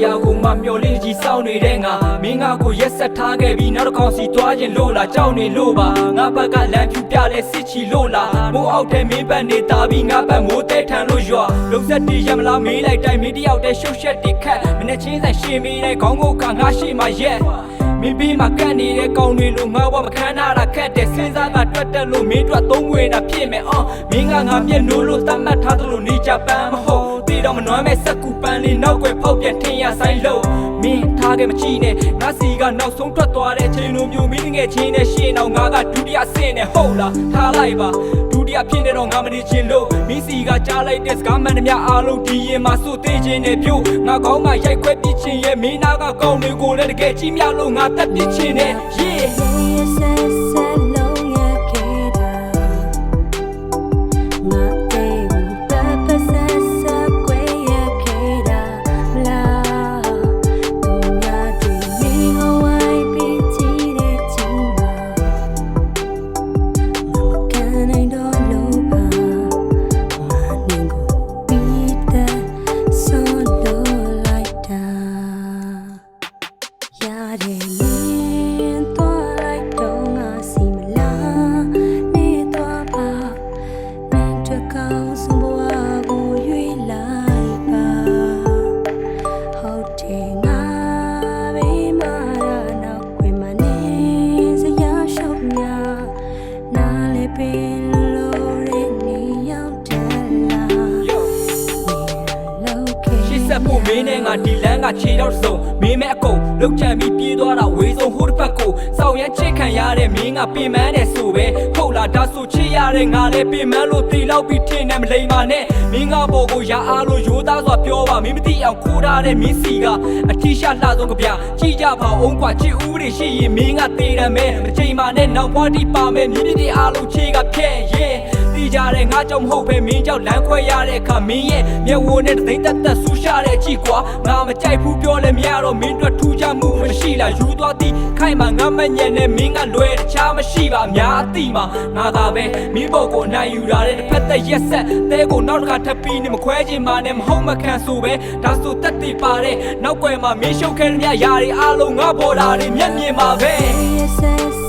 ရောက်ကိုမှမျော်လင့်ကြီးစောင်းနေတဲ့ငါမင်းငါကိုရက်ဆက်ထားခဲ့ပြီးနောက်တစ်ခေါက်စီသွားခြင်းလို့လားကြောက်နေလို့ပါငါဘက်ကလမ်းဖြူပြလဲစစ်ချီလို့လားမိုးအောက်ထဲမင်းဘက်နေတာပြီးငါဘက်မိုးတဲထန်လို့ရွာလုံးဆက်တီးရမလားမေးလိုက်တိုင်းမင်းတယောက်တည်းရှုပ်ရှက်တိခတ်မနဲ့ချင်းဆိုင်ရှင်းမိတဲ့ခေါင်းကိုကငါရှိမှရက်မင်းပြီးမှကန့်နေတဲ့ကောင်းတွေလို့ငါဘဝမခံနာတာခက်တယ်စဉ်းစားကတွက်တက်လို့မင်းတို့သုံးဝင်တာဖြစ်မယ်မင်းငါမျက်နှိုးလို့တတ်မှတ်ထားသလိုနေကြပန်းမဟုတ်တေးတော့မနှွမ်းမဲ့စက်ကူပန်းလေးနောက်ွယ်ဖောက်ပြထင်ရဆိုင်လို့မင်းထားခဲ့မကြည့်နဲ့ငါစီကနောက်ဆုံးထွက်သွားတဲ့ချိန်လိုမျိုးမင်းငယ်ချင်းနဲ့ရှင်းတော့ငါကဒုတိယဆင့်နဲ့ဟုတ်လားထားလိုက်ပါဒုတိယဖြစ်နေတော့ငါမနေချင်လို့မင်းစီကကြားလိုက်တဲ့စကားမှန်သမျှအားလုံးဒီရင်မှာစိုးသေးခြင်းနဲ့ပြုတ်ငါကောင်းမှရိုက်ခွဲပြချင်းရဲ့မင်းနာကကောင်းတွေကိုလည်းတကယ်ကြီးမြလို့ငါတက်ပြချင်းနဲ့ ဖို့မင်းနဲ့ငါဒီလန်းကခြေတော့စုံမင်းမဲ့အကုန်လောက်ချန်ပြီးပြေးသွားတာဝေးဆုံးဟိုတစ်ဖက်ကိုစောက်ရချစ်ခံရတဲ့မင်းကပင်မန်းတယ်ဆိုပဲဟုတ်လားဒါဆိုချစ်ရတဲ့ငါလည်းပင်မန်းလို့တီလောက်ပြီးထင်နေမလိမ္မာနဲ့မင်းကပေါ်ကိုရအားလို့ရိုးသားစွာပြောပါမင်းမသိအောင်ခိုးထားတဲ့မင်းစီကအထီးရှာလှဆုံးကြပြကြည့်ကြပါအောင်ကွာချစ်ဦးတွေရှိရင်မင်းကသေးတယ်မဲအချိန်မှနဲ့နောက်ဘွားတီပါမယ်မြည်ပြည့်အားလုံးချေကဖြဲ့ရဲ့တီးကြတဲ့ငါကြောင့်မဟုတ်ပဲမင်းကြောင့်လမ်းခွဲရတဲ့အခါမင်းရဲ့မျက်ဝန်းနဲ့တသိန်းတက်ဆူရှာတဲ့ကြည့်ကွာငါမကြိုက်ဘူးပြောလဲမရတော့မင်းတို့ထူးခြားမှုမရှိလားယူသွားသည်ခိုင်မှာငါမညံနဲ့မင်းကလွယ်တခြားမရှိပါအများအသိမှာငါသာပဲမင်းပေါ်ကိုနိုင်ယူလာတဲ့တစ်ဖက်သက်ရက်ဆက်တဲကိုနောက်တစ်ခါထပ်ပြီးနေမခွဲခြင်းမှနဲ့မဟုတ်မခံဆိုပဲဒါဆိုတက်တည်ပါတဲ့နောက်ွယ်မှာမင်းရှုပ်ခဲတဲ့မြရာတွေအားလုံးငါပေါ်လာတယ်မျက်မြင်ပါပဲ